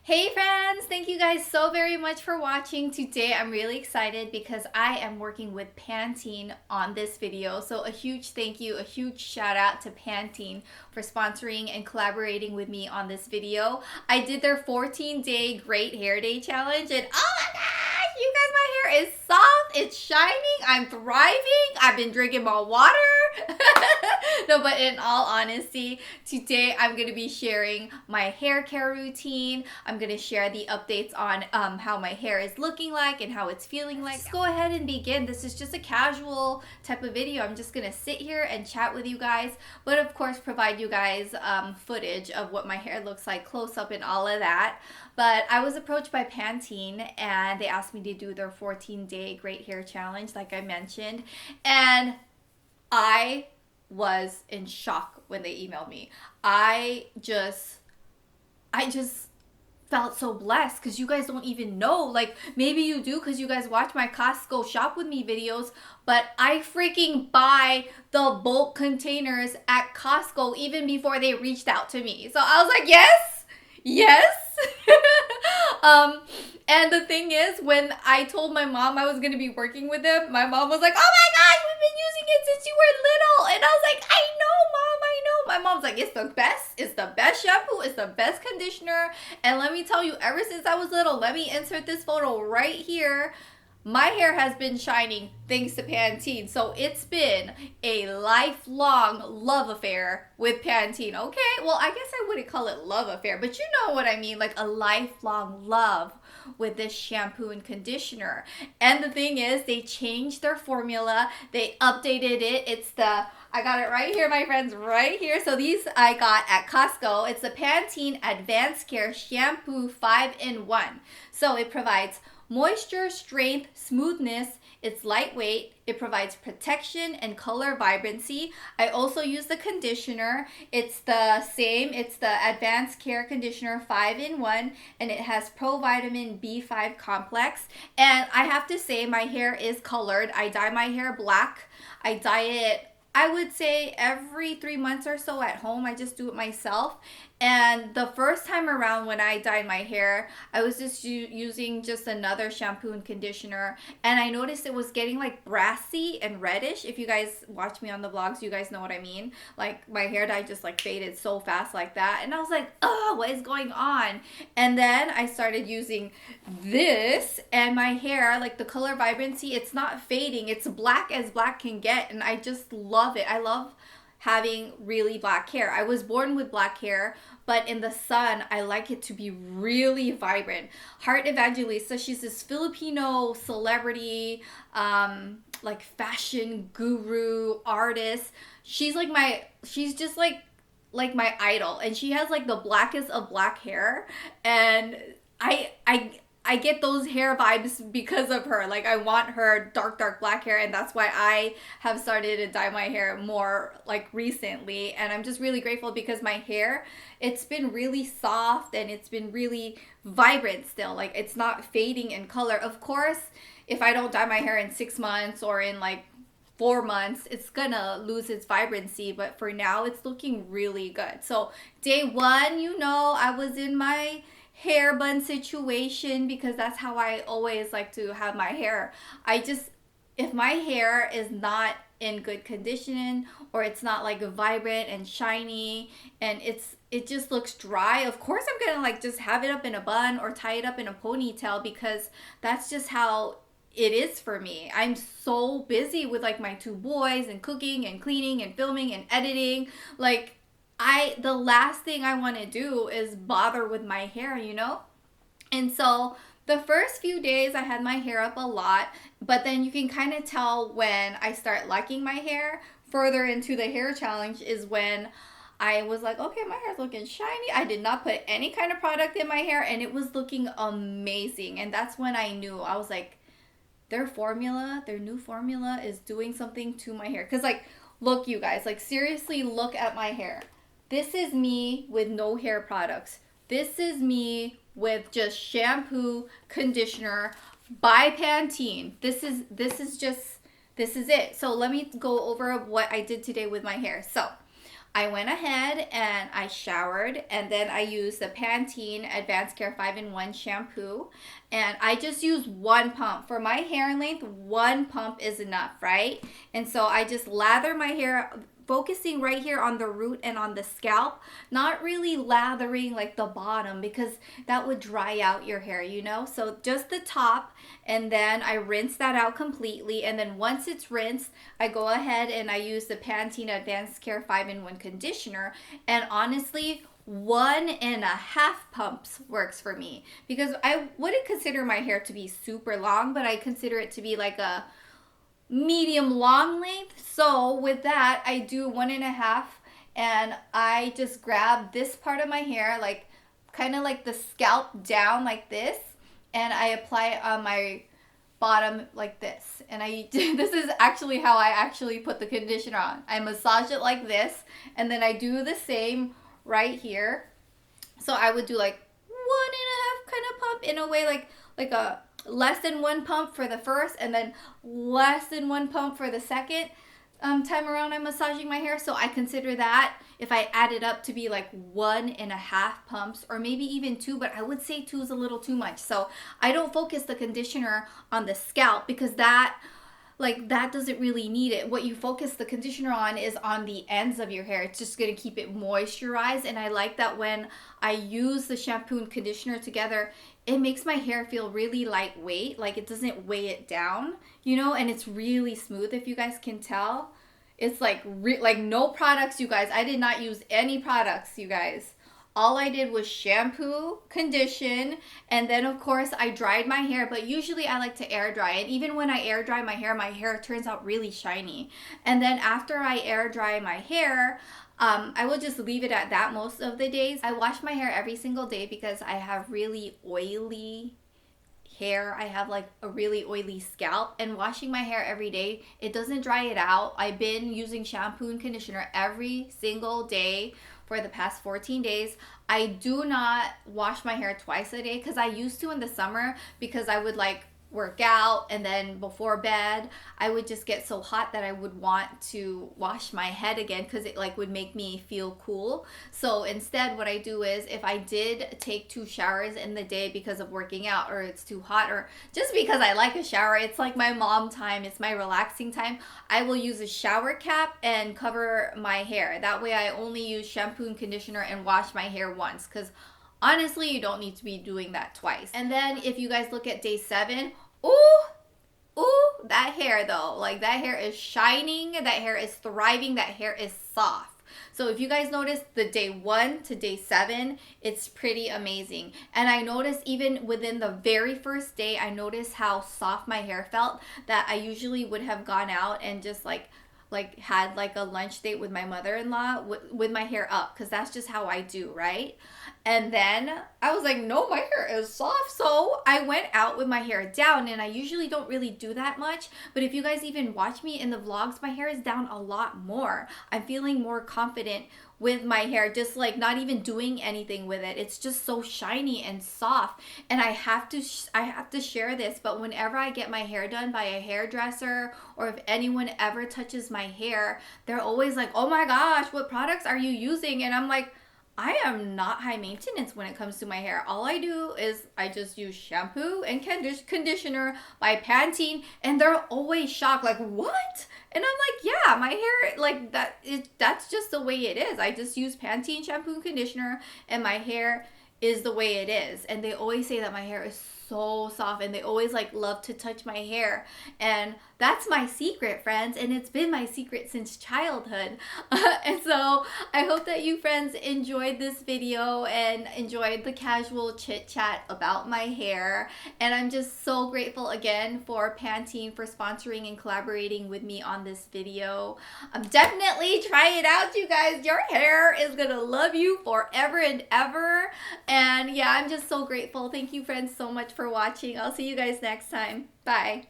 Hey friends, thank you guys so very much for watching. Today I'm really excited because I am working with Pantene on this video. So a huge thank you, a huge shout out to Pantene for sponsoring and collaborating with me on this video. I did their 14-day Great Hair Day challenge and oh my gosh, you guys, my hair is soft, it's shining, I'm thriving, I've been drinking my water. No, but in all honesty, today I'm going to be sharing my hair care routine. I'm going to share the updates on how my hair is looking like and how it's feeling like. Let's go ahead and begin. This is just a casual type of video. I'm just going to sit here and chat with you guys, but of course provide you guys footage of what my hair looks like close up and all of that. But I was approached by Pantene and they asked me to do their 14-day Great Hair Challenge like I mentioned. And I was in shock when they emailed me. I just felt so blessed because you guys don't even know. Like, maybe you do because you guys watch my Costco shop with me videos, but I freaking buy the bulk containers at Costco even before they reached out to me. So I was like, yes. And the thing is, when I told my mom I was going to be working with them, my mom was like, oh my gosh, we've been using it since you were little. And I was like, I know, Mom, I know. My mom's like, it's the best shampoo, it's the best conditioner. And let me tell you, ever since I was little, let me insert this photo right here. My hair has been shining thanks to Pantene. So it's been a lifelong love affair with Pantene. Okay, well, I guess I wouldn't call it love affair, but you know what I mean, like a lifelong love with this shampoo and conditioner. And the thing is, they changed their formula. They updated it. I got it right here, my friends, right here. So these I got at Costco. It's the Pantene Advanced Care Shampoo 5-in-1. So it provides moisture, strength, smoothness. It's lightweight. It provides protection and color vibrancy. I also use the conditioner. It's the same. It's the Advanced Care Conditioner 5-in-1, and it has provitamin B5 complex. And I have to say, my hair is colored. I dye my hair black. I dye it, I would say, every 3 months or so at home. I just do it myself. And the first time around when I dyed my hair, I was just using just another shampoo and conditioner. And I noticed it was getting like brassy and reddish. If you guys watch me on the vlogs, you guys know what I mean. Like my hair dye just like faded so fast like that. And I was like, oh, what is going on? And then I started using this and my hair, like the color vibrancy, it's not fading. It's black as black can get. And I just love it. I love having really black hair. I was born with black hair, but in the sun, I like it to be really vibrant. Heart Evangelista, she's this Filipino celebrity, like fashion guru, artist. She's just like my idol, and she has like the blackest of black hair, and I get those hair vibes because of her. Like, I want her dark black hair, and that's why I have started to dye my hair more like recently. And I'm just really grateful because my hair, it's been really soft and it's been really vibrant still. Like, it's not fading in color. Of course, if I don't dye my hair in 6 months or in like 4 months, it's gonna lose its vibrancy, but for now it's looking really good. So day one, I was in my hair bun situation because that's how I always like to have my hair. If my hair is not in good condition or it's not like vibrant and shiny and it just looks dry, of course I'm gonna like just have it up in a bun or tie it up in a ponytail because that's just how it is for me. I'm so busy with like my 2 boys and cooking and cleaning and filming and editing. Like, the last thing I want to do is bother with my hair, And so the first few days I had my hair up a lot, but then you can kind of tell when I start liking my hair. Further into the hair challenge is when I was like, okay, my hair's looking shiny. I did not put any kind of product in my hair and it was looking amazing. And that's when I knew. I was like, their new formula is doing something to my hair. Because like, look, you guys, like seriously, look at my hair. This is me with no hair products. This is me with just shampoo, conditioner by Pantene. This is it. So let me go over what I did today with my hair. So I went ahead and I showered, and then I used the Pantene Advanced Care 5-in-1 shampoo, and I just use one pump. For my hair length, one pump is enough, right? And so I just lather my hair, focusing right here on the root and on the scalp, not really lathering like the bottom because that would dry out your hair, you know? So just the top, and then I rinse that out completely, and then once it's rinsed, I go ahead and I use the Pantene Advanced Care 5-in-1 conditioner, and honestly, 1.5 pumps works for me because I wouldn't consider my hair to be super long, but I consider it to be like a medium long length. So with that, I do 1.5, and I just grab this part of my hair, like kind of like the scalp down like this, and I apply it on my bottom like this. And I this is actually how I actually put the conditioner on. I massage it like this, and then I do the same right here. So I would do like 1.5 kind of pump in a way, like a less than one pump for the first, and then less than one pump for the second time around I'm massaging my hair. So I consider that, if I add it up, to be like 1.5 pumps, or maybe even 2, but I would say 2 is a little too much. So I don't focus the conditioner on the scalp because that doesn't really need it. What you focus the conditioner on is on the ends of your hair. It's just going to keep it moisturized. And I like that when I use the shampoo and conditioner together, it makes my hair feel really lightweight. Like it doesn't weigh it down, you know, and it's really smooth, if you guys can tell. It's like no products, you guys. I did not use any products, you guys. All I did was shampoo, condition, and then of course I dried my hair, but usually I like to air dry. And even when I air dry my hair turns out really shiny. And then after I air dry my hair, I will just leave it at that most of the days. I wash my hair every single day because I have really oily hair. I have like a really oily scalp, and washing my hair every day, it doesn't dry it out. I've been using shampoo and conditioner every single day for the past 14 days. I do not wash my hair twice a day because I used to in the summer, because I would like work out, and then before bed I would just get so hot that I would want to wash my head again because it like would make me feel cool. So instead what I do is, if I did take 2 showers in the day because of working out, or it's too hot, or just because I like a shower, it's like my mom time, it's my relaxing time, I will use a shower cap and cover my hair. That way I only use shampoo and conditioner and wash my hair once, because honestly, you don't need to be doing that twice. And then if you guys look at day 7, ooh, that hair though, like that hair is shining, that hair is thriving, that hair is soft. So if you guys notice the day 1 to day 7, it's pretty amazing. And I noticed even within the very first day, I noticed how soft my hair felt, that I usually would have gone out and just like had like a lunch date with my mother-in-law with my hair up, because that's just how I do, right? And then I was like, no, my hair is soft. So I went out with my hair down, and I usually don't really do that much, but if you guys even watch me in the vlogs, my hair is down a lot more. I'm feeling more confident with my hair, just like not even doing anything with it. It's just so shiny and soft. And I have to share this, but whenever I get my hair done by a hairdresser, or if anyone ever touches my hair, they're always like, oh my gosh, what products are you using? And I'm like, I am not high maintenance when it comes to my hair. All I do is I just use shampoo and conditioner by Pantene, and they're always shocked, like, what? And I'm like, yeah, my hair, like, that's just the way it is. I just use Pantene shampoo and conditioner, and my hair is the way it is. And they always say that my hair is so soft, and they always like love to touch my hair, and that's my secret, friends, and it's been my secret since childhood. And so I hope that you friends enjoyed this video and enjoyed the casual chit chat about my hair. And I'm just so grateful again for Pantene for sponsoring and collaborating with me on this video. Definitely try it out, you guys. Your hair is gonna love you forever and ever. And yeah, I'm just so grateful. Thank you friends so much for watching. I'll see you guys next time. Bye.